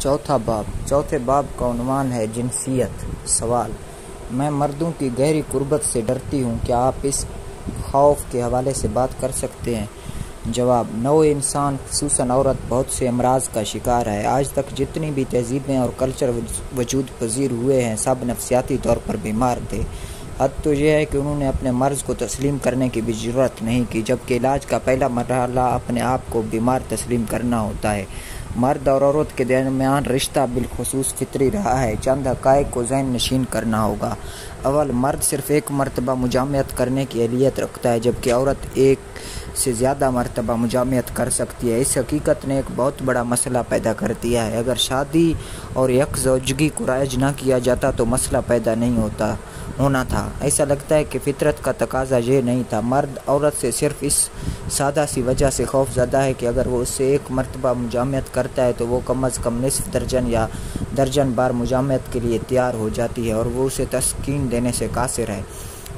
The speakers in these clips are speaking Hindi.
चौथे बाब का उन्वान है जिनसियत। सवाल: मैं मर्दों की गहरी कुर्बत से डरती हूँ, क्या आप इस खौफ के हवाले से बात कर सकते हैं? जवाब: नौ इंसान खुसूसन औरत बहुत से अमराज का शिकार है। आज तक जितनी भी तहजीबें और कल्चर वजूद पजीर हुए हैं, सब नफसियाती तौर पर बीमार थे। हद तो यह है कि उन्होंने अपने मर्ज़ को तस्लीम करने की भी ज़रूरत नहीं की, जबकि इलाज का पहला मरहला अपने आप को बीमार तस्लीम करना होता है। मर्द और औरत के दरमियान रिश्ता बिलखुसूस फितरी रहा है। चंद हक़ाइक़ को ज़हन नशीन करना होगा। अव्वल, मर्द सिर्फ़ एक मरतबा मुजामियत करने की अहलियत रखता है, जबकि औरत एक से ज़्यादा मरतबा मुजामियत कर सकती है। इस हकीकत ने एक बहुत बड़ा मसला पैदा कर दिया है। अगर शादी और यकज़ौजगी को राइज ना किया जाता तो मसला पैदा नहीं होना था। ऐसा लगता है कि फितरत का तकाजा ये नहीं था। मर्द औरत से सिर्फ इस सादा सी वजह से खौफज़दा है कि अगर वो उससे एक मरतबा मुजामियत करता है तो वो कम अज़ कम निसफ दर्जन या दर्जन बार मुजामियत के लिए तैयार हो जाती है और वो उसे तस्कीन देने से कासिर है।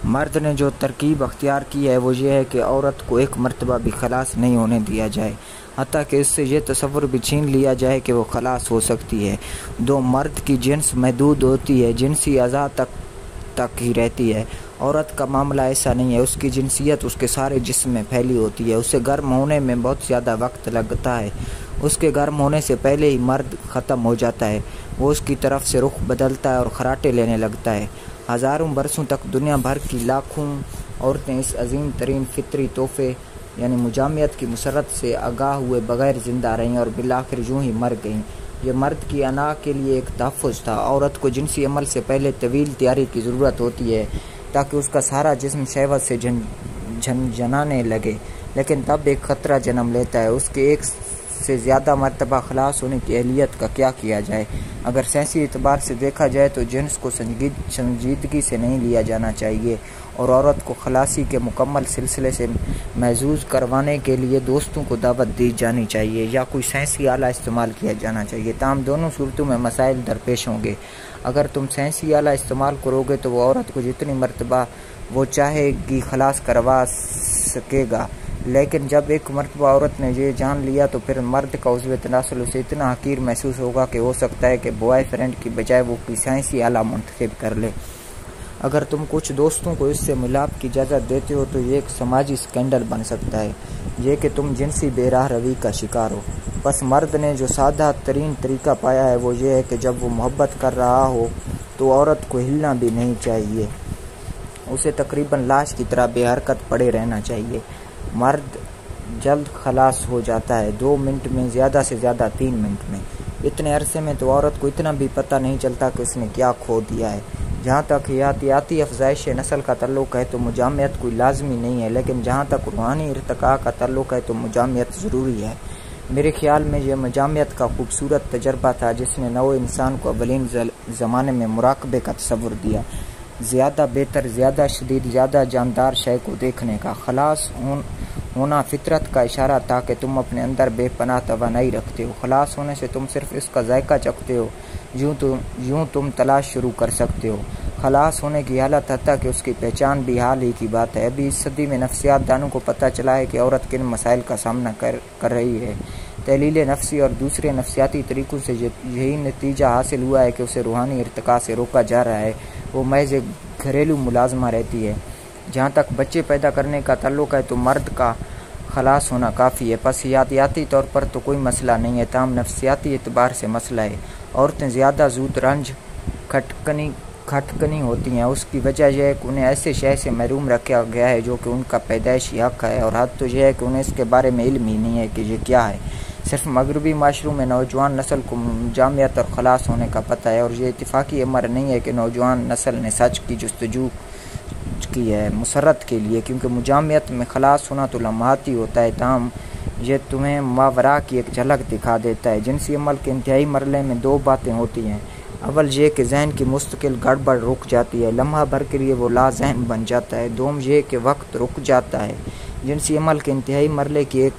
मर्द ने जो तरकीब अख्तियार की है वो ये है कि औरत को एक मरतबा भी खलास नहीं होने दिया जाए, हत्ता कि इससे ये तसव्वुर भी छीन लिया जाए कि वो खलास हो सकती है। दो, मर्द की जिन्स महदूद होती है, जिनसी अज़ा तक ही रहती है। औरत का मामला ऐसा नहीं है, उसकी जिनसियत उसके सारे जिस्म में फैली होती है। उसे गर्म होने में बहुत ज़्यादा वक्त लगता है। उसके गर्म होने से पहले ही मर्द ख़त्म हो जाता है। वो उसकी तरफ से रुख बदलता है और खराटे लेने लगता है। हज़ारों बरसों तक दुनिया भर की लाखों औरतें इस अजीम तरीन फितरी तोहफे यानी मुजामियत की मुसरत से आगाह हुए बगैर ज़िंदा रहीं और बिलाखिर यूं ही मर गईं। यह मर्द की अना के लिए एक तहफ़्फ़ुज़ था। औरत को जिनसी अमल से पहले तवील तैयारी की ज़रूरत होती है ताकि उसका सारा जिस्म शहवत से झनझनाने लगे, लेकिन तब एक ख़तरा जन्म लेता है। उसके एक से ज़्यादा मरतबा खलास होने की अहलियत का क्या किया जाए? अगर साइंसी एतबार से देखा जाए तो जिन्स को संजीदगी से नहीं लिया जाना चाहिए और औरत को खलासी के मुकम्मल सिलसिले से महजूज करवाने के लिए दोस्तों को दावत दी जानी चाहिए या कोई साइंसी आला इस्तेमाल किया जाना चाहिए। ताहम दोनों सूरतों में मसाइल दरपेश होंगे। अगर तुम साइंसी आला इस्तेमाल करोगे तो वो औरत को जितनी मरतबा वो चाहेगी खलास करवा सकेगा, लेकिन जब एक मरतबा औरत ने ये जान लिया तो फिर मर्द का उज़्व तनासुल उसे इतना हकीर महसूस होगा कि हो सकता है कि बॉयफ्रेंड की बजाय वो कोई साइंसी आला मुंतखब कर ले। अगर तुम कुछ दोस्तों को इससे मिलाप की इजाज़त देते हो तो ये एक समाजी स्कैंडल बन सकता है, ये कि तुम जिनसी बेराह रवी का शिकार हो। बस मर्द ने जो सादा तरीन तरीका पाया है वो ये है कि जब वो मोहब्बत कर रहा हो तो औरत को हिलना भी नहीं चाहिए, उसे तकरीबन लाश की तरह बेहरकत पड़े रहना चाहिए। मर्द जल्द खलास हो जाता है, 2 मिनट में, ज़्यादा से ज़्यादा 3 मिनट में। इतने अरसे में तो औरत को इतना भी पता नहीं चलता कि उसने क्या खो दिया है। जहाँ तक हयातियाती अफजाइश नस्ल का तल्लुक़ है तो मुजामियत कोई लाजमी नहीं है, लेकिन जहाँ तक रूहानी इर्तिका का तल्लुक़ है तो मुजामियत ज़रूरी है। मेरे ख्याल में यह मुजामियत का खूबसूरत तजर्बा था जिसने नौ इंसान को अवलीन ज़माने में मुराकबे का तसव्वुर दिया, ज़्यादा बेहतर, ज़्यादा शदीद, ज़्यादा जानदार शय को देखने का। खलास होना फितरत का इशारा था कि तुम अपने अंदर बेपनाह तवानाई रखते हो। खलास होने से तुम सिर्फ इसका जायका चखते हो, यूँ तुम तलाश शुरू कर सकते हो। खलास होने की हालत हत्ता कि उसकी पहचान भी हाल ही की बात है। अभी इस सदी में नफ्सियात दानों को पता चला है कि औरत किन मसाइल का सामना कर रही है। तहलील नफ्सी और दूसरे नफ्सियाती तरीक़ों से यही नतीजा हासिल हुआ है कि उसे रूहानी इर्तिका से रोका जा रहा है। वो महज एक घरेलू मुलाजमा रहती है। जहाँ तक बच्चे पैदा करने का ताल्लुक़ है तो मर्द का खलास होना काफ़ी है। बस हयातियाती तौर पर तो कोई मसला नहीं है, ताहम नफ्सियाती एतबार से मसला है। औरतें ज़्यादा ज़ूद रंज खटकनी होती हैं। उसकी वजह यह है कि उन्हें ऐसे शय से महरूम रखा गया है जो कि उनका पैदाइशी हक़ है, और हद तो यह है कि उन्हें इसके बारे में इल्म ही नहीं है कि ये क्या है। सिर्फ मगरबी माशरों में नौजवान नस्ल को मुजामियत और खलास होने का पता है, और ये इत्तिफाकी अमर नहीं है कि नौजवान नस्ल ने सच की जस्तजू की है मुसरत के लिए, क्योंकि मुजामियत में खलास होना तो लम्हाती होता है। ताहम ये तुम्हें मावरा की एक झलक दिखा देता है। जिनसी अमल के इंतहाई मरले में 2 बातें होती हैं। अव्वल ये कि जहन की मुस्तकिल गड़बड़ रुक जाती है, लम्हा भर के लिए वो लाजहन बन जाता है। दोम ये कि वक्त रुक जाता है। जिनसी अमल के इंतहाई मरले की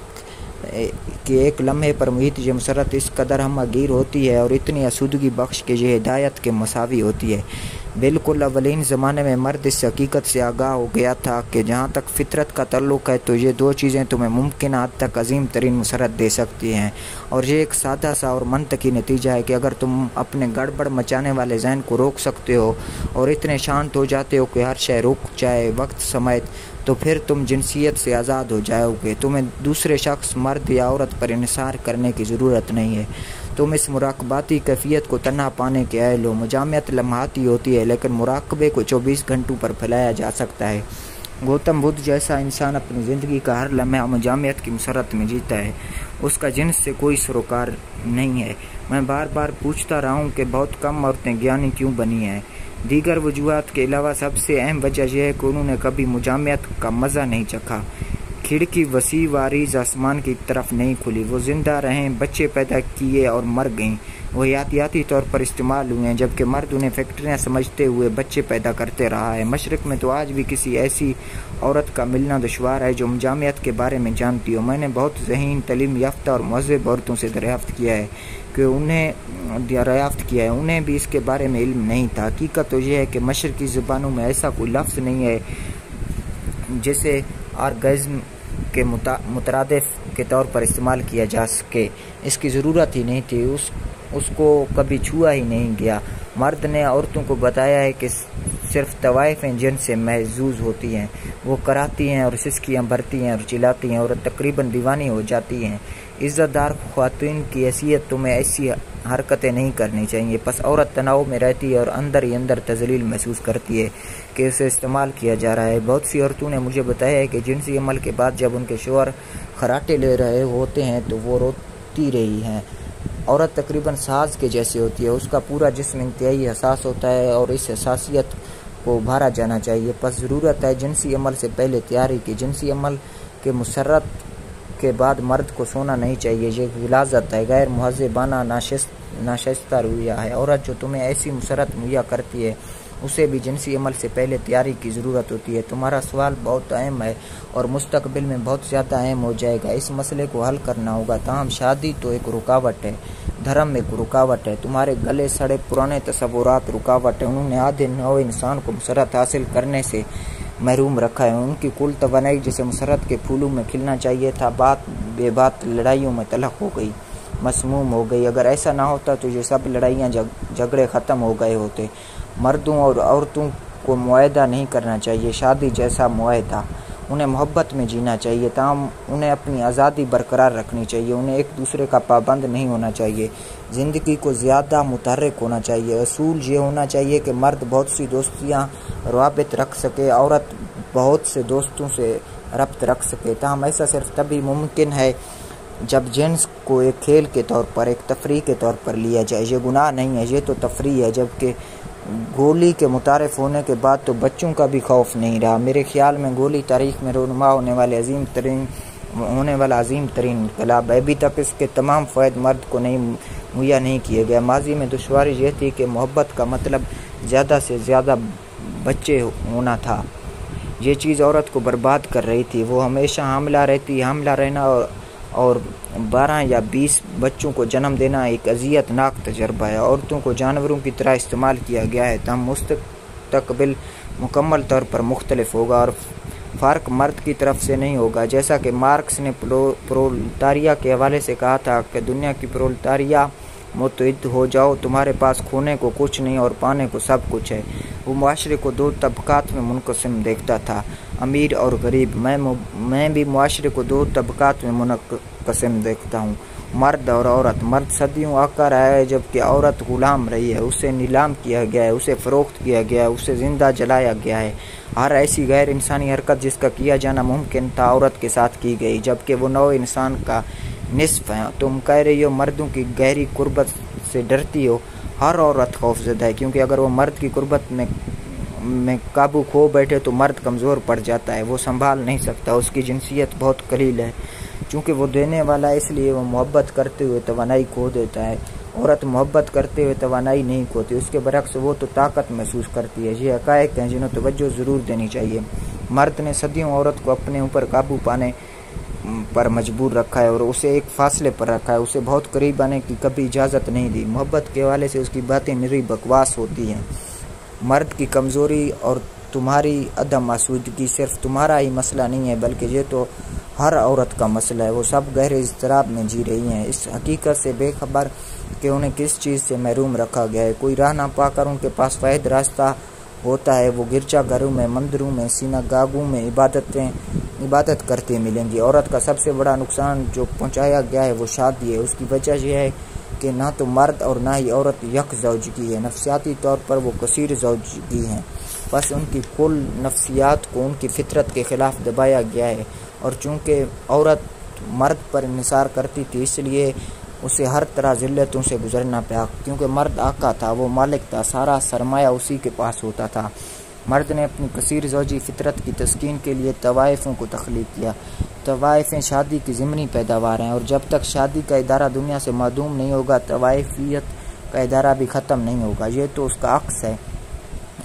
एक लम्हे पर मुहित ये मुसरत इस कदर हमगीर होती है और इतनी आसूदगी बख्श के ये हिदायत के मसावी होती है। बिल्कुल अवलीन ज़माने में मर्द इस हकीकत से आगाह हो गया था कि जहाँ तक फितरत का ताल्लुक़ है तो ये दो चीज़ें तुम्हें मुमकिन हद तक अजीम तरीन मुसरत दे सकती हैं। और ये एक सादा सा और मंतकी नतीजा है कि अगर तुम अपने गड़बड़ मचाने वाले जहन को रोक सकते हो और इतने शांत हो जाते हो कि हर शय रुक जाए वक्त समेत, तो फिर तुम जिनसियत से आज़ाद हो जाओगे। तुम्हें दूसरे शख्स मर्द या औरत पर इन्हिसार करने की ज़रूरत नहीं है। तुम इस मुराकबाती कैफियत को तन्हा पाने के अहल हो। मुजामियत लम्हाती होती है, लेकिन मुराकबे को 24 घंटों पर फैलाया जा सकता है। गौतम बुद्ध जैसा इंसान अपनी ज़िंदगी का हर लम्हा मुजामियत की मुसरत में जीता है। उसका जिन्स से कोई सरोकार नहीं है। मैं बार बार पूछता रहा हूँ कि बहुत कम औरतें ज्ञानी क्यों बनी हैं। दीगर वजूहात के अलावा सबसे अहम वजह यह है कि उन्होंने कभी मुजामियत का मज़ा नहीं चखा। खिड़की वसी वारीज आसमान की तरफ नहीं खुली। वो जिंदा रहें, बच्चे पैदा किए और मर गईं। वो यातियाती तौर पर इस्तेमाल हुए हैं, जबकि मर्द उन्हें फैक्ट्रियाँ समझते हुए बच्चे पैदा करते रहा है। मशरक़ में तो आज भी किसी ऐसी औरत का मिलना दुश्वार है जो मुजामियत के बारे में जानती हो। मैंने बहुत ज़हीन, तालीम याफ्ता और महज़ब औरतों से दरियाफ़्त किया है, उन्हें भी इसके बारे में इल्म नहीं था। हकीकत तो यह है कि मशरक़ी ज़ुबानों में ऐसा कोई लफ्ज़ नहीं है जिसे ऑर्गेज़्म के मुतरादिफ के तौर पर इस्तेमाल किया जा सके। इसकी ज़रूरत ही नहीं थी, उसको कभी छुआ ही नहीं गया। मर्द ने औरतों को बताया है कि सिर्फ तवाइफ़ें जिनसे महजूज होती हैं, वो कराती हैं और सिसकियाँ भरती हैं और चिल्लाती हैं और तकरीबन दीवानी हो जाती हैं। इज़्ज़तदार ख़वातीन की हैसियत तुम्हें ऐसी हरकतें नहीं करनी चाहिए। बस औरत तनाव में रहती है और अंदर ही अंदर तज़लील महसूस करती है कि उसे इस्तेमाल किया जा रहा है। बहुत सी औरतों ने मुझे बताया है कि जिनसी अमल के बाद जब उनके शौहर खराटे ले रहे होते हैं तो वो रोती रही हैं। औरत तकरीबन साज के जैसे होती है, उसका पूरा जिस्म इंतहाई हसास होता है और इस हसासियत को उभारा जाना चाहिए। बस ज़रूरत है जिनसी अमल से पहले तैयारी की। जिनसी अमल के मुसर्रत के बाद मर्द को सोना नहीं चाहिए। ये गिलाज़त है, गैर मुहज़्ज़बाना नाशिस्ता रवैया है। औरत जो तुम्हें ऐसी मुसर्रत मुहैया करती है उसे भी जिनसी अमल से पहले तैयारी की ज़रूरत होती है। तुम्हारा सवाल बहुत अहम है और मुस्तकबिल में बहुत ज़्यादा अहम हो जाएगा। इस मसले को हल करना होगा। ताहम शादी तो एक रुकावट है, धर्म एक रुकावट है, तुम्हारे गले सड़े पुराने तसव्वुरात रुकावट है। उन्होंने आधे नौ इंसान को मुसर्रत हासिल करने से महरूम रखा है। उनकी कुल तवानाई जिसे मुसर्रत के फूलों में खिलना चाहिए था, बात बेबात लड़ाइयों में तलख हो गई, मसमूम हो गई। अगर ऐसा ना होता तो ये सब लड़ाइयाँ झगड़े ख़त्म हो गए होते। मर्दों और औरतों को मुआहदा नहीं करना चाहिए, शादी जैसा मुआहदा। उन्हें मोहब्बत में जीना चाहिए, ताहम उन्हें अपनी आज़ादी बरकरार रखनी चाहिए। उन्हें एक दूसरे का पाबंद नहीं होना चाहिए। ज़िंदगी को ज़्यादा मुतहर्रिक होना चाहिए। असूल ये होना चाहिए कि मर्द बहुत सी दोस्तियाँ रवाबित रख सके, औरत बहुत से दोस्तों से रब्त रख सके। ताहम ऐसा सिर्फ तभी मुमकिन है जब जिन्स को एक खेल के तौर पर, एक तफरीह के तौर पर लिया जाए। ये गुनाह नहीं है, ये तो तफरीह है। जबकि गोली के मुतारिफ होने के बाद तो बच्चों का भी खौफ नहीं रहा। मेरे ख्याल में गोली तारीख में रोनुमा होने वाला अजीम तरीन इनकलाब है। अभी तक इसके तमाम फ़ायद मर्द को मुहैया नहीं किए गए। माजी में दुश्वारी यह थी कि मोहब्बत का मतलब ज़्यादा से ज़्यादा बच्चे होना था। ये चीज़ औरत को बर्बाद कर रही थी। वो हमेशा हामिला रहती। हामिला रहना और 12 या 20 बच्चों को जन्म देना एक अज़ियतनाक तजर्बा है। औरतों को जानवरों की तरह इस्तेमाल किया गया है। तम मुस्तकबिल मुकम्मल तौर पर मुख्तलिफ होगा और फ़र्क मर्द की तरफ से नहीं होगा। जैसा कि मार्क्स ने प्रोलेटारिया के हवाले से कहा था कि दुनिया की प्रोलेटारिया मुतहिद हो जाओ, तुम्हारे पास खोने को कुछ नहीं और पाने को सब कुछ है। वो मुआशरे को दो तबकात में मुनक़सिम देखता था, अमीर और गरीब। मैं भी मुआशरे को दो तबकात में मुनक़सिम देखता हूँ, मर्द और औरत। मर्द सदियों आका रहा है जबकि औरत गुलाम रही है। उसे नीलाम किया गया है, उसे फ़रोख्त किया गया है, उसे ज़िंदा जलाया गया है। हर ऐसी गैर इंसानी हरकत जिसका किया जाना मुमकिन था औरत के साथ की गई, जबकि वो नौ इंसान का निस्फ़ है। तुम कह रही हो मर्दों की गहरी कुर्बत से डरती हो। हर औरत खौफज़दा है, क्योंकि अगर वो मर्द की कुर्बत में काबू खो बैठे तो मर्द कमज़ोर पड़ जाता है, वो संभाल नहीं सकता। उसकी जिनसियत बहुत कलील है। चूँकि वो देने वाला है इसलिए वो मोहब्बत करते हुए तवानाई खो देता है। औरत मोहब्बत करते हुए तवानाई नहीं खोती, उसके बरक्स वो तो ताकत महसूस करती है। ये हक़ाइक़ हैं जिन्हें तवज्जो ज़रूर देनी चाहिए। मर्द ने सदियों औरत को अपने ऊपर काबू पाने पर मजबूर रखा है और उसे एक फासले पर रखा है। उसे बहुत करीब आने की कभी इजाज़त नहीं दी। मोहब्बत के हवाले से उसकी बातें निरी बकवास होती हैं। मर्द की कमज़ोरी और तुम्हारी अदम आसूदगी सिर्फ तुम्हारा ही मसला नहीं है, बल्कि ये तो हर औरत का मसला है। वो सब गहरे इज़्तिराब में जी रही हैं, इस हकीकत से बेखबर कि उन्हें किस चीज़ से महरूम रखा गया है। कोई राह ना पाकर उनके पास वाहिद रास्ता होता है, वो गिरजा घरों में, मंदिरों में, सिनागागों में इबादत करते मिलेंगी। औरत का सबसे बड़ा नुकसान जो पहुँचाया गया है वो शादी है। उसकी वजह यह है कि ना तो मर्द और ना ही औरत यक ज़ौजगी है। नफ्सियाती तौर पर वो कसीर ज़ौजगी हैं, बस उनकी कुल नफ्सियात को उनकी फितरत के ख़िलाफ़ दबाया गया है। और चूँकि औरत मर्द पर इंहिसार करती थी, इसलिए उसे हर तरह ज़िल्लतों से गुजरना पड़ा। क्योंकि मर्द आका था, वो मालिक था, सारा सरमाया उसी के पास होता था। मर्द ने अपनी कसीर ज़ौजी फितरत की तस्कीन के लिए तवाइफ़ों को तख्लीक किया। तवाइफ़ें शादी की ज़िमनी पैदावार हैं, और जब तक शादी का इदारा दुनिया से मादूम नहीं होगा, तवाइफियत का इदारा भी ख़त्म नहीं होगा। ये तो उसका अक्स है।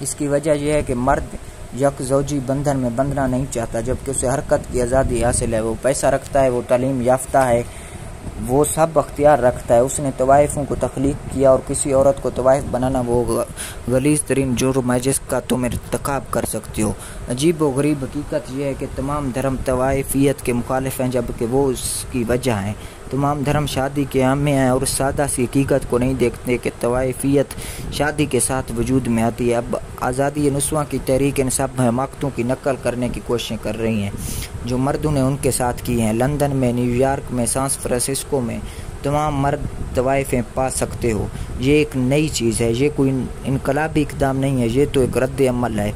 इसकी वजह यह है कि मर्द यक ज़ौजी बंधन में बंधना नहीं चाहता, जबकि उसे हरकत की आज़ादी हासिल है। वो पैसा रखता है, वो तालीम याफ्ता है, वो सब अख्तियार रखता है। उसने तवाइफ़ों को तख्लीक किया, और किसी औरत को तवाइफ़ बनाना वो गलीज़ तरीन जुर्म है जिसका तुम इर्तिकाब कर सकते हो। अजीब व गरीब हकीकत यह है कि तमाम धर्म तवाइफियत के मुखालिफ हैं, जबकि वो उसकी वजह हैं। तमाम धर्म शादी के आमे हैं और सादा सी हकीकत को नहीं देखते कि तवाइफियत शादी के साथ वजूद में आती है। अब आज़ादी नुस्वा की तहरीक इन सब हमाकतों की नकल करने की कोशिशें कर रही हैं जो मर्दों ने उनके साथ की हैं। लंदन में, न्यूयॉर्क में, सैन फ्रांसिस्को में तमाम मर्द तवाइफ़ें पा सकते हो। ये एक नई चीज़ है, ये कोई इनकलाबी इक़दाम नहीं है, ये तो एक रद्द अमल है।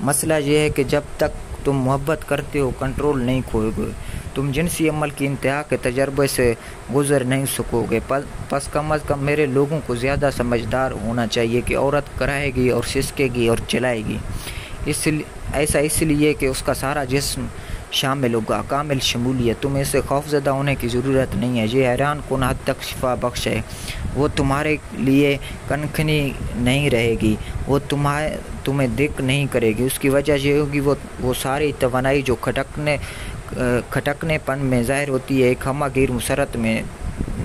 मसला ये है कि जब तक तुम मोहब्बत करते हो, कंट्रोल नहीं खोओगे, तुम जिनसी अमल की इंतहा के तजर्बे से गुजर नहीं सकोगे। बस कम अज़ कम मेरे लोगों को ज़्यादा समझदार होना चाहिए कि औरत कराएगी और सिसकेगी और चलाएगी, ऐसा इसलिए कि उसका सारा जिस्म शामिल होगा, कामिल शमूलियत। तुम्हें इससे खौफज़दा होने की ज़रूरत नहीं है। ये हैरान कुन हद तक शिफा बख्श है। वो तुम्हारे लिए कनखनी नहीं रहेगी, वो तुम्हें दिक नहीं करेगी। उसकी वजह यह होगी वो सारी तवानाई जो खटकनेपन में ज़ाहिर होती है, एक हमागीर मुसरत में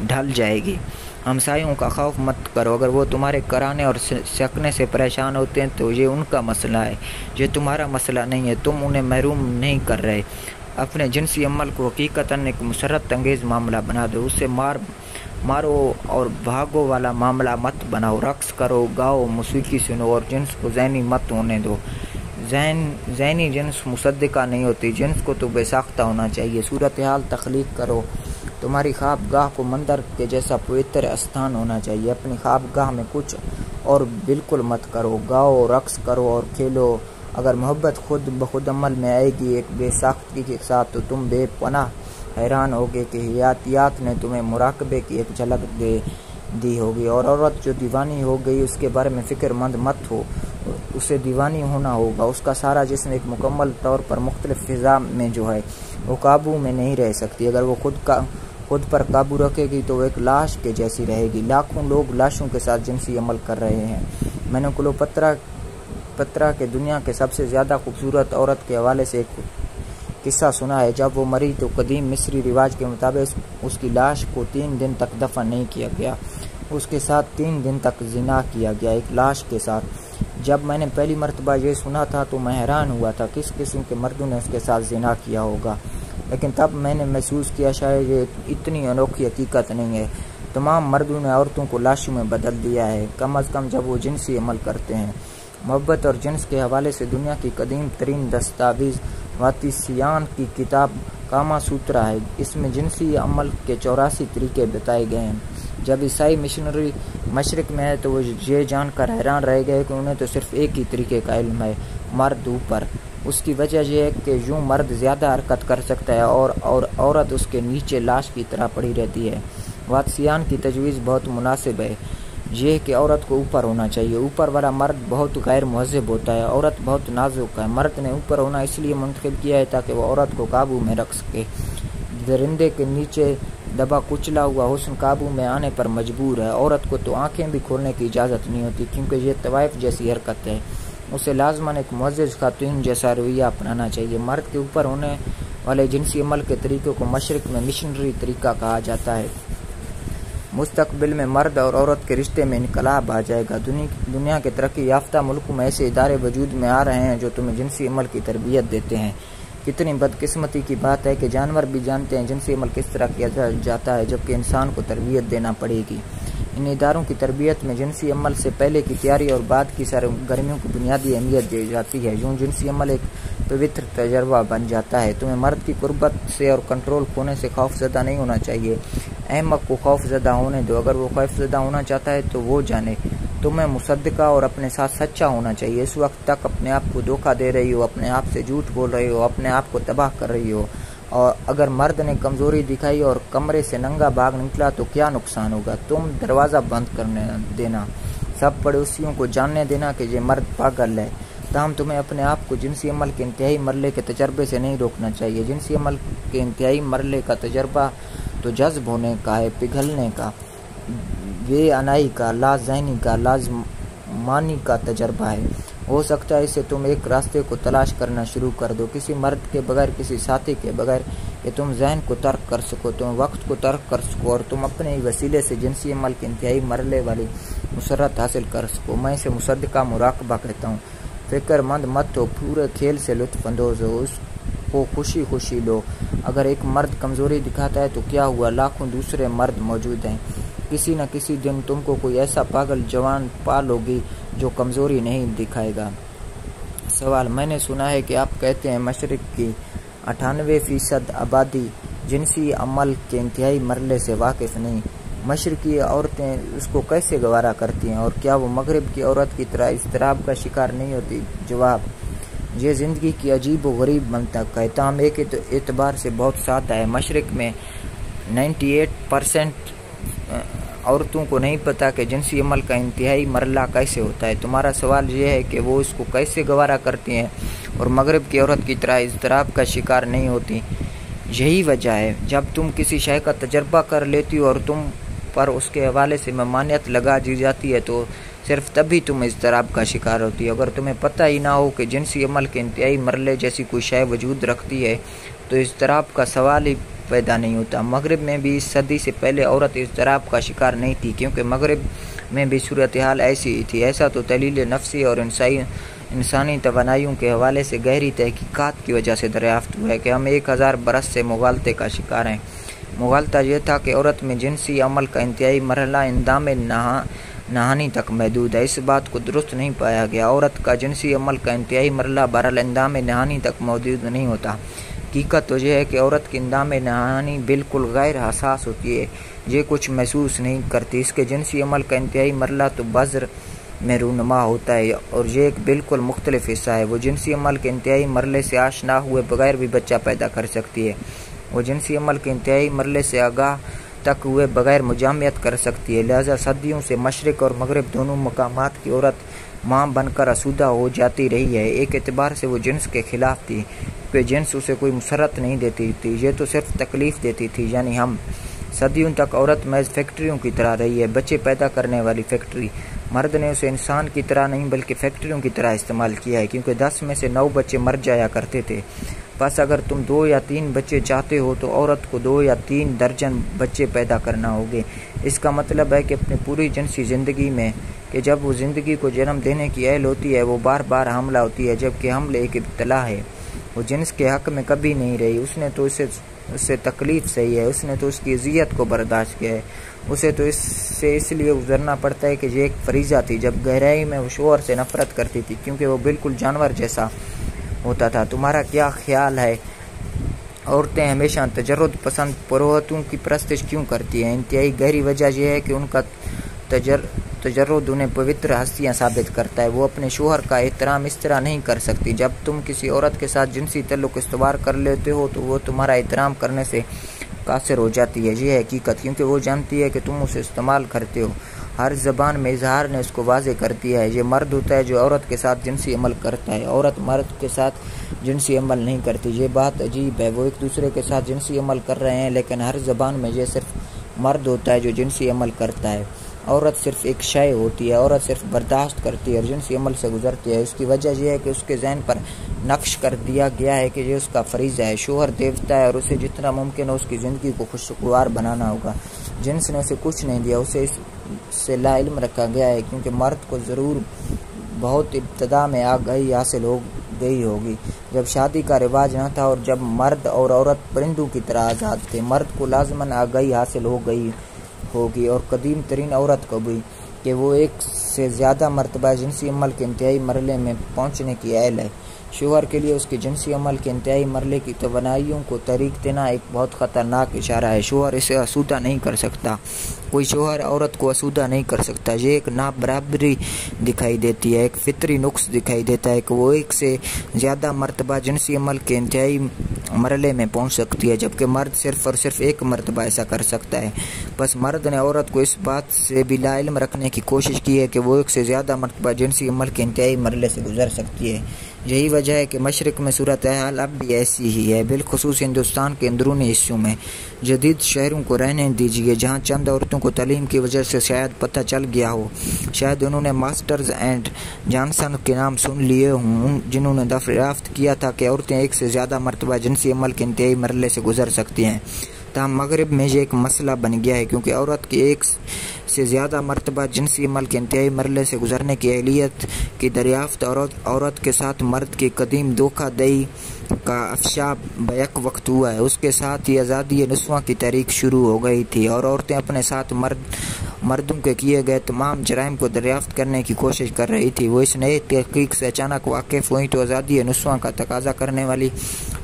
ढल जाएगी। हमसायों का खौफ मत करो, अगर वो तुम्हारे कराने और सकने से परेशान होते हैं तो ये उनका मसला है, ये तुम्हारा मसला नहीं है। तुम उन्हें महरूम नहीं कर रहे। अपने जिनसी अमल को हकीकतन एक मुसरत अंगेज़ मामला बना दो, उससे मारो और भागो वाला मामला मत बनाओ। रक्स करो, गाओ, मौसीकी सुनो और जिन्स को ज़हनी मत होने दो। ज़हनी जिन्स मुसद्दिका नहीं होती, जिन्स को तो बेसाख्ता होना चाहिए। सूरत हाल तख्लीक करो। तुम्हारी ख्वाबगाह को मंदिर के जैसा पवित्र स्थान होना चाहिए। अपनी ख्वाबगाह में कुछ और बिल्कुल मत करो, गाओ, रक्स करो और खेलो। अगर मोहब्बत खुद ब खुद अमल में आएगी एक बेसाख्तगी के साथ, तो तुम बेपनाह हैरान होगे कि हयातियात ने तुम्हें मुराकबे की एक झलक दे दी होगी। और औरत जो दीवानी हो गई उसके बारे में फ़िक्रमंद मत हो, उसे दीवानी होना होगा। उसका सारा जिस्म एक मुकम्मल तौर पर मुख्तलिफ फ़िज़ा में जो है वो काबू में नहीं रह सकती। अगर वो खुद पर काबू रखेगी तो वो एक लाश के जैसी रहेगी। लाखों लोग लाशों के साथ जिनसी अमल कर रहे हैं। मैंने क्लोपत्रा के दुनिया के सबसे ज़्यादा खूबसूरत औरत के हवाले से एक किस्सा सुना है। जब वो मरी तो कदीम मिस्री रिवाज के मुताबिक उसकी लाश को 3 दिन तक दफन नहीं किया गया, उसके साथ 3 दिन तक जिना किया गया, एक लाश के साथ। जब मैंने पहली मरतबा ये सुना था तो मैं हैरान हुआ था किस किस्म के मर्दों ने उसके साथ जिना किया होगा। लेकिन तब मैंने महसूस किया शायद ये इतनी अनोखी हकीकत नहीं है। तमाम मर्दों ने औरतों को लाशों में बदल दिया है, कम अज़ कम जब वो जिनसी अमल करते हैं। मोहब्बत और जिन्स के हवाले से दुनिया की कदीम तरीन दस्तावेज़ वातिसियान की किताब कामा सूत्रा है। इसमें जिनसी अमल के 84 तरीके बताए गए हैं। जब ईसाई मिशनरी मशरिक में आए तो वो ये जानकर हैरान रह गए कि उन्हें तो सिर्फ एक ही तरीके का इल्म है, मर्द ऊपर। उसकी वजह यह है कि यूँ मर्द ज़्यादा हरकत कर सकता है और औरत उसके नीचे लाश की तरह पड़ी रहती है। वातिसियान की तजवीज़ बहुत मुनासिब है, ये कि औरत को ऊपर होना चाहिए। ऊपर वाला मर्द बहुत गैर मुहज़्ज़ब होता है, औरत बहुत नाजुक है। मर्द ने ऊपर होना इसलिए मुंतखब किया है ताकि वह औरत को काबू में रख सके। दरिंदे के नीचे दबा कुचला हुआ हुस्न काबू में आने पर मजबूर है। औरत को तो आंखें भी खोलने की इजाज़त नहीं होती, क्योंकि ये तवाइफ जैसी हरकत है। उसे लाजमन एक मुअज़्ज़ज़ खातून जैसा रवैया अपनाना चाहिए। मर्द के ऊपर होने वाले जिनसी अमल के तरीक़ों को मशरिक में मिशनरी तरीका कहा जाता है। मुस्तकबिल में मर्द और औरत के रिश्ते में इनकलाब आ जाएगा। दुनिया के तरक्की याफ्ता मुल्कों में ऐसे इदारे वजूद में आ रहे हैं जो तुम्हें जिनसी अमल की तरबियत देते हैं। कितनी बदकिस्मती की बात है कि जानवर भी जानते हैं जिनसी अमल किस तरह किया जाता है, जबकि इंसान को तरबियत देना पड़ेगी। इन इदारों की तरबियत में जिनसी अमल से पहले की तैयारी और बाद की सरगर्मियों को बुनियादी अहमियत दी जाती है। यूँ जिनसी अमल एक पवित्र तजर्बा बन जाता है। तुम्हें मर्द की कुर्बत से और कंट्रोल खोने से खौफजदा नहीं होना चाहिए। अहमक को खौफजदा होने दो। अगर वो खौफजदा होना चाहता है तो वो जाने। तुम्हें मुसद्दिका और अपने साथ सच्चा होना चाहिए। इस वक्त तक अपने आप को धोखा दे रही हो, अपने आप से झूठ बोल रही हो, अपने आप को तबाह कर रही हो। और अगर मर्द ने कमज़ोरी दिखाई और कमरे से नंगा भाग निकला तो क्या नुकसान होगा? तुम दरवाज़ा बंद करने देना, सब पड़ोसियों को जानने देना कि ये मर्द पागल है। ताहम तुम्हें अपने आप को जिनसी अमल के इंतहाई मरले के तजर्बे से नहीं रोकना चाहिए। जिनसी अमल के इंतहाई मरले का तजर्बा तो जज्ब होने का है, पिघलने का, बेअनाई का, लाज़हनी का, लाजमानी का तजर्बा है। हो सकता है इससे तुम एक रास्ते को तलाश करना शुरू कर दो, किसी मर्द के बगैर, किसी साथी के बगैर, कि तुम जहन को तर्क कर सको, तुम वक्त को तर्क कर सको और तुम अपने वसीले से जिनसी अमल के इंतहाई मरले वाली मुसरत हासिल कर सको। मैं इसे मुसद्दिका मुराकबा कहता हूँ। फिक्रमंद मत हो, पूरे खेल से लुत्फ अंदोज हो, उसको खुशी खुशी लो। अगर एक मर्द कमज़ोरी दिखाता है तो क्या हुआ, लाखों दूसरे मर्द मौजूद हैं। किसी न किसी दिन तुमको कोई ऐसा पागल जवान पा लोगी जो कमज़ोरी नहीं दिखाएगा। सवाल: मैंने सुना है कि आप कहते हैं मशरिक की 98% आबादी जिनसी अमल के इंतहाई मरले से वाकिफ़ नहीं। मशरिकी औरतें उसको कैसे गवारा करती हैं और क्या वो मगरिब की औरत की तरह इज़्तिराब का शिकार नहीं होती? जवाब: ये ज़िंदगी की अजीब व गरीब मंतक है। ताहम एक एतबार से बहुत सादा है। मशरिक में 98% औरतों को नहीं पता कि जिनसी अमल का इंतहाई मरला कैसे होता है। तुम्हारा सवाल ये है कि वो इसको कैसे गवारा करती हैं और मगरिब की औरत की तरह इज़्तिराब का शिकार नहीं होती। यही वजह है, जब तुम किसी शय का तजर्बा कर लेती हो और तुम पर उसके हवाले से ममानियत लगा दी जाती है तो सिर्फ तभी तुम इज़्तिराब का शिकार होती है। अगर तुम्हें पता ही ना हो कि जिनसी अमल के इंतहाई मरले जैसी कोई शय वजूद रखती है तो इज़्तिराब का सवाल ही पैदा नहीं होता। मगरिब में भी इस सदी से पहले औरत इज़्तिराब का शिकार नहीं थी, क्योंकि मगरिब में भी सूरत हाल ऐसी ही थी। ऐसा तो दलील नफ्सी और इंसानी तवानाइयों के हवाले से गहरी तहकीकात की वजह से दरियाफ्त हुआ है कि हम 1000 बरस से मुगालते का शिकार हैं। मुगालता यह था कि औरत में जिनसी अमल का इंतहाई मरहला इंदाम नहानी तक महदूद है। इस बात को दुरुस्त नहीं पाया गया। औरत का जिनसी अमल का इंतहाई मरहला बहरहाल इंदाम नहानी तक मौजूद नहीं होता। हकीकत तो यह है कि औरत की इंदाम नहानी बिल्कुल गैर हसास होती है, ये कुछ महसूस नहीं करती। इसके जिनसी अमल का इंतहाई मरहला तो बज़र में रूनुमा होता है और ये एक बिल्कुल मुख्तलिफ हिस्सा है। वो जिनसी अमल के इंतहाई मरहले से आशना हुए बगैर भी बच्चा पैदा कर सकती है। वो जिनसी अमल के इंतहाई मरहले से आगाह तक हुए बगैर मुजामियत कर सकती है। लिहाजा सदियों से मशरिक और मगरिब दोनों मकामात की औरत माँ बनकर आसूदा हो जाती रही है। एक एतबार से वो जिन्स के खिलाफ थी, कि जिन्स उसे कोई मुसरत नहीं देती थी, ये तो सिर्फ तकलीफ़ देती थी। यानी हम सदियों तक औरत महज फैक्ट्रियों की तरह रही है, बच्चे पैदा करने वाली फैक्ट्री। मर्द ने उसे इंसान की तरह नहीं बल्कि फैक्ट्रियों की तरह इस्तेमाल किया है, क्योंकि 10 में से 9 बच्चे मर जाया करते थे। बस अगर तुम 2 या 3 बच्चे चाहते हो तो औरत को 2 या 3 दर्जन बच्चे पैदा करना होंगे। इसका मतलब है कि अपनी पूरी जिनसी ज़िंदगी में कि जब वो ज़िंदगी को जन्म देने की अहल होती है वो बार बार हमला होती है, जबकि हमले एक इब्तला है। वो जिन्स के हक़ में कभी नहीं रही। उसने तो उससे तकलीफ़ सही है, उसने तो उसकी अजियत को बर्दाश्त किया है। उसे तो इससे इसलिए गुजरना पड़ता है कि ये एक फरीज़ा थी। जब गहराई में वो शोहर से नफ़रत करती थी, क्योंकि वो बिल्कुल जानवर जैसा होता था। तुम्हारा क्या ख्याल है, औरतें हमेशा तजर्रुद पसंद पुरोहितों की परस्तिश क्यों करती हैं? इंतहाई गहरी वजह यह है कि उनका तजर्रुद उन्हें पवित्र हस्तियाँ साबित करता है। वो अपने शोहर का एहतराम इस तरह नहीं कर सकती। जब तुम किसी औरत के साथ जिनसी तल्लुक़ इस्तवार कर लेते हो तो वो तुम्हारा एहतराम करने से कासिर हो जाती है। ये है हकीकत, क्योंकि वो जानती है कि तुम उसे इस्तेमाल करते हो। हर ज़बान में इजहार ने उसको वाज़े कर दिया है। ये मर्द होता है जो औरत के साथ जिनसी अमल करता है, औरत मर्द के साथ जिनसी अमल नहीं करती। ये बात अजीब है। वो एक दूसरे के साथ जिनसी अमल कर रहे हैं, लेकिन हर ज़बान में ये सिर्फ मर्द होता है जो जिनसी अमल करता है। औरत सिर्फ एक शय होती है। औरत सिर्फ बर्दाश्त करती है और जिनसी अमल से गुजरती है। इसकी वजह यह है कि उसके जहन पर नक्श कर दिया गया है कि ये उसका फरीज़ा है। शोहर देवता है और उसे जितना मुमकिन हो उसकी ज़िंदगी को खुशगवार बनाना होगा। जिन्स ने उसे कुछ नहीं दिया, उसे इससे लाइल्म रखा गया है, क्योंकि मर्द को ज़रूर बहुत इब्तदा में आगाही हासिल हो गई होगी जब शादी का रिवाज न था और जब मर्द और औरत परिंदों की तरह आज़ाद थे। मर्द को लाजमन आगाही हासिल हो गई होगी और कदीम तरीन औरत को भी कि वो एक से ज़्यादा मरतबा जिनसी अमल के इंतहाई मरले में पहुँचने की अहल है। शोहर के लिए उसके जिनसी अमल के इंतहाई मरले की तवानाइयों को तरीक देना एक बहुत ख़तरनाक इशारा है। शोहर इसे आसूदा नहीं कर सकता, कोई शोहर औरत को आसूदा नहीं कर सकता। ये एक नाबराबरी दिखाई देती है, एक फितरी नुक्स दिखाई देता है कि वो एक से ज़्यादा मरतबा जिनसी अमल के इंतहाई मरले में पहुंच सकती है, जबकि मर्द सिर्फ और सिर्फ एक मरतबा ऐसा कर सकता है। बस मर्द ने औरत को इस बात से भी लाइल्म रखने की कोशिश की है कि वो एक से ज़्यादा मरतबा जिनसी अमल के इंतहाई मरले से गुजर सकती है। यही वजह है कि मशरक़ में सूरत हाल अब भी ऐसी ही है, बिलखुसूस हिंदुस्तान के अंदरूनी हिस्सों में। जदीद शहरों को रहने दीजिए जहाँ चंद औरतों को तालीम की वजह से शायद पता चल गया हो, शायद उन्होंने मास्टर्स एंड जॉनसन के नाम सुन लिए हों, जिन्होंने दरियाफ्त किया था कि औरतें एक से ज़्यादा मरतबा जिनसी अमल के इंतहाई मरले से गुजर सकती हैं। ताहम मगरिब में ये एक मसला बन गया है, क्योंकि औरत की एक से ज़्यादा मरतबा जिनसी अमल के इंतहाई मरले से गुजरने की अहलियत की दरियाफ्त औरत के साथ मर्द की कदीम धोखाधड़ी का अफशा बैक वक्त हुआ है। उसके साथ ही आज़ादी नुस्वा की तहरीक शुरू हो गई थी और औरतें अपने साथ मर्दों के किए गए तमाम जराइम को दरियाफ्त करने की कोशिश कर रही थी। वो इस नए तहकीक से अचानक वाकिफ़ हुई तो आज़ादी नुस्वा का तकाजा करने वाली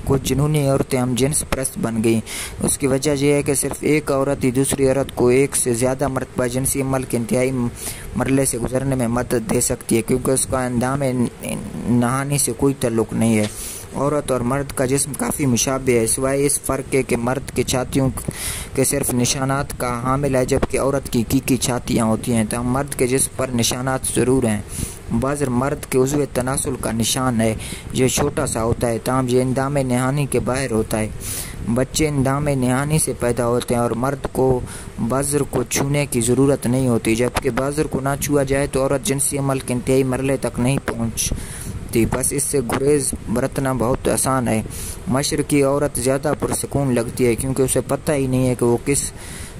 कुछ जुनूनी औरतें हम जिन्स परस्त बन गई। उसकी वजह यह है कि सिर्फ एक औरत ही दूसरी औरत को एक से ज़्यादा मरतबा जिनसी अमल के इंतहाई मरले से गुजरने में मदद दे सकती है, क्योंकि उसका अंदाम नहानी से कोई ताल्लुक़ नहीं है। औरत और मर्द का जिस्म काफ़ी मुशाबे है, सिवाय इस फ़र्क के कि मर्द के छातियों के सिर्फ निशानात का हामिल है, जबकि औरत की हकीकी छातियाँ होती हैं। तो मर्द के जिस्म पर निशानात ज़रूर हैं। बाज़र मर्द के उज़्व तनासुल का निशान है, ये छोटा सा होता है, ताम ये इंदाम नहानी के बाहर होता है। बच्चे इंदाम नहानी से पैदा होते हैं और मर्द को बाज़र को छूने की ज़रूरत नहीं होती, जबकि बाज़र को ना छुआ जाए तो औरत जिनसी अमल के इंतहाई मरले तक नहीं पहुँचती। बस इससे गुरेज बरतना बहुत आसान है। मशरक़ी औरत ज़्यादा पुरसकून लगती है, क्योंकि उसे पता ही नहीं है कि वो किस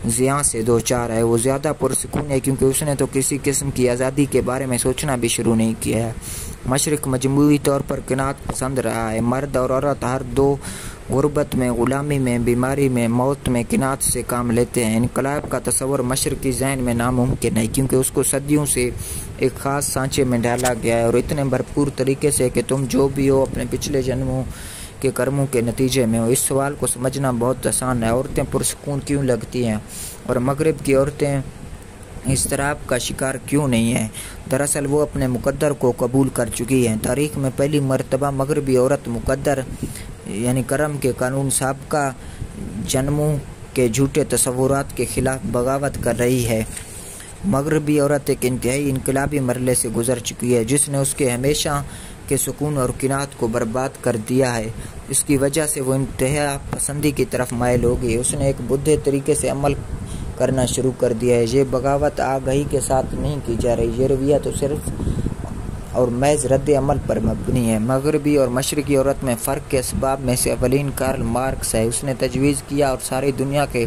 ज़िया से दो चार है। वो ज़्यादा पुरसकून है क्योंकि उसने तो किसी किस्म की आज़ादी के बारे में सोचना भी शुरू नहीं किया है। मशरक़ मजमूई तौर पर किनात पसंद रहा है। मर्द और औरत हर दो गुर्बत में, ग़ुलामी में, बीमारी में, मौत में किनात से काम लेते हैं। इनकलाब का तस्वर मशरक़ी ज़हन में नामुमकिन है, क्योंकि उसको सदियों से एक ख़ास सांचे में डाला गया है और इतने भरपूर तरीके से कि तुम जो भी हो अपने पिछले जन्मों के कर्मों के नतीजे में हो। इस सवाल को समझना बहुत आसान है, औरतें पुरसकून क्यों लगती हैं और मगरिब की औरतें इस्तराब का शिकार क्यों नहीं है। दरअसल वो अपने मुकद्दर को कबूल कर चुकी हैं। तारीख़ में पहली मरतबा मगरबी औरत मुकद्दर यानी करम के कानून साबका जन्मों के झूठे तसव्वुरात के ख़िलाफ़ बगावत कर रही है। मगरबी औरत एक इंतहाई इनकलाबी मरले से गुजर चुकी है, जिसने उसके हमेशा के सुकून और किनात को बर्बाद कर दिया है। इसकी वजह से वो इंतहा पसंदी की तरफ माइल हो गई। उसने एक बुद्धे तरीके से अमल करना शुरू कर दिया है। ये बगावत आगाही के साथ नहीं की जा रही, ये रवैया तो सिर्फ और महज रद्द अमल पर मबनी है। मगरबी और मशरक़ी औरत में फ़र्क के असबाब में से अवलीन कार्ल मार्क्स है। उसने तजवीज़ किया और सारी दुनिया के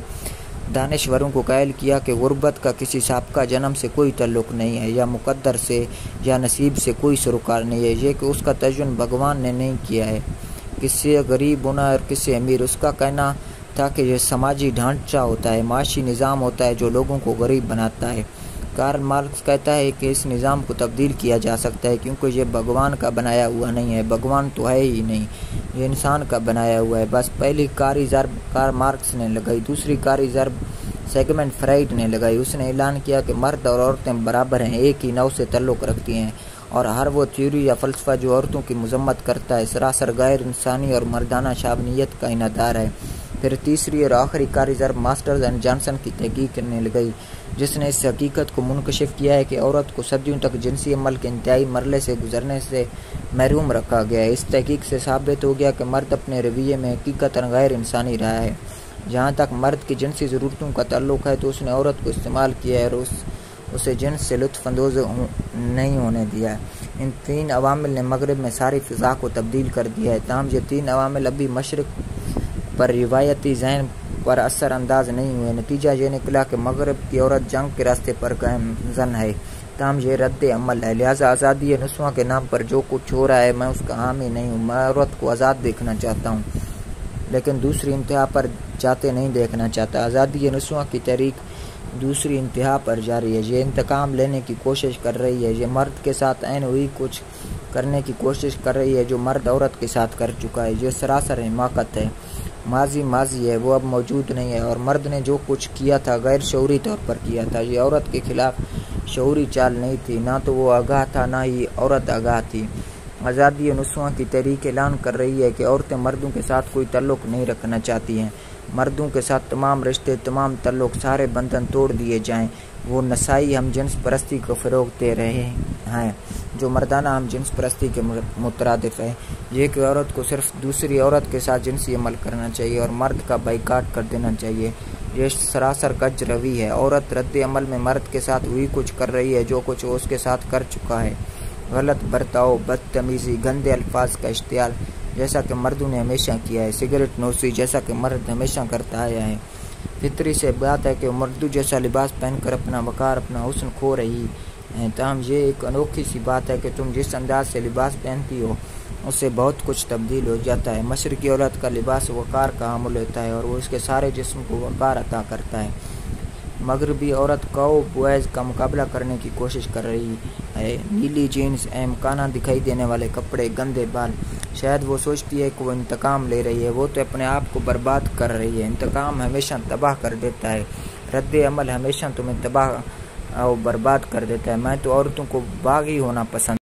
दानिश्वरों को कायल किया कि गुर्बत का किसी साबका जन्म से कोई ताल्लुक़ नहीं है, या मुकद्दर से या नसीब से कोई सरोकार नहीं है। ये कि उसका तजुन भगवान ने नहीं किया है, किससे गरीब होना और किससे अमीर। उसका कहना था कि यह समाजी ढांचा होता है, माशी निज़ाम होता है जो लोगों को गरीब बनाता है। कार्ल मार्क्स कहता है कि इस निज़ाम को तब्दील किया जा सकता है, क्योंकि ये भगवान का बनाया हुआ नहीं है, भगवान तो है ही नहीं, ये इंसान का बनाया हुआ है। बस पहली कारी ज़रब कार्ल मार्क्स ने लगाई, दूसरी कारी ज़रब सेगमेंट फ्राइड ने लगाई। उसने ऐलान किया कि मर्द और औरतें बराबर हैं, एक ही नौ से ताल्लुक़ रखती हैं, और हर वो थ्योरी या फ़लसफ़ा जो औरतों की मज़म्मत करता है सरासर गैर इंसानी और मर्दाना शाबनियत का इनकार है। फिर तीसरी और आखिरी कारी ज़रब मास्टर्स एंड जॉनसन की तहकीक करने लगी, जिसने इस हकीकत को मुनकशिफ किया है कि औरत को सदियों तक जिनसी अमल के इंतहाई मरले से गुजरने से महरूम रखा गया है। इस तहकीक से साबित हो गया कि मर्द अपने रवैये में हकीकतन गैर इंसानी रहा है। जहाँ तक मर्द की जिनसी ज़रूरतों का ताल्लुक़ है तो उसने औरत को इस्तेमाल किया है और उसे जिन्स से लुत्फ़अंदोज़ नहीं होने दिया है। इन तीन अवामिल ने मगरिब में सारी फ़िज़ा को तब्दील कर दिया है। ताहम ये तीन अवामिल अभी मशरिक़ पर रिवायती ज़हन पर असरअंदाज नहीं हुए। नतीजा ये निकला कि मगरब की औरत जंग के रास्ते पर गामजन है। ताम ये रद्द अमल है। लिहाजा आज़ादी नस्वां के नाम पर जो कुछ हो रहा है मैं उसका हामी नहीं हूँ। मैं औरत को आज़ाद देखना चाहता हूँ, लेकिन दूसरी इंतहा पर जाते नहीं देखना चाहता। आज़ादी नस्वां की तहरीक दूसरी इंतहा पर जारी है। ये इंतकाम लेने की कोशिश कर रही है। ये मर्द के साथ ऐन वही कुछ करने की कोशिश कर रही है जो मर्द औरत के साथ कर चुका है। ये सरासर हिमाकत है। माजी है, वो अब मौजूद नहीं है। और मर्द ने जो कुछ किया था गैर शऊरी तौर पर किया था। ये औरत के खिलाफ शऊरी चाल नहीं थी। ना तो वो आगाह था, ना ही औरत आगाह थी। आज़ादी नस्वां की तहरीक ऐलान कर रही है कि औरतें मर्दों के साथ कोई ताल्लुक़ नहीं रखना चाहती हैं। मर्दों के साथ तमाम रिश्ते, तमाम ताल्लुक़, सारे बंधन तोड़ दिए जाएं। वो नसाई हम जिन्स परस्ती को फ़रोग़ दे रहे हैं जो मर्दाना हम जिन्स परस्ती के मुतरादिफ है। ये कि औरत को सिर्फ दूसरी औरत के साथ जिनसी अमल करना चाहिए और मर्द का बाइकाट कर देना चाहिए। ये सरासर कज रवी है। औरत रद्द अमल में मर्द के साथ वही कुछ कर रही है जो कुछ वो उसके साथ कर चुका है। गलत बर्ताव, बदतमीज़ी, गंदे अल्फाज का इस्तेमाल जैसा कि मर्दों ने हमेशा किया है। सिगरेट नोशी जैसा कि मर्द हमेशा करता आया है। फितरी से बात है कि मर्दों जैसा लिबास पहनकर अपना वकार, अपना हुस्न खो रही है। ताहम ये एक अनोखी सी बात है कि तुम जिस अंदाज से लिबास पहनती हो उससे बहुत कुछ तब्दील हो जाता है। मशरकी औरत का लिबास वकार का हामिल होता है और वो उसके सारे जिस्म को वकार अता करता है। मगरबी औरत काउ बॉयज़ का मुकाबला करने की कोशिश कर रही है। नीली जीन्स, अहमकाना दिखाई देने वाले कपड़े, गंदे बाल। शायद वो सोचती है कि वो इंतकाम ले रही है। वो तो अपने आप को बर्बाद कर रही है। इंतकाम हमेशा तबाह कर देता है। रद्द अमल हमेशा तुम्हें तबाह और बर्बाद कर देता है। मैं तो औरतों को बागी होना पसंद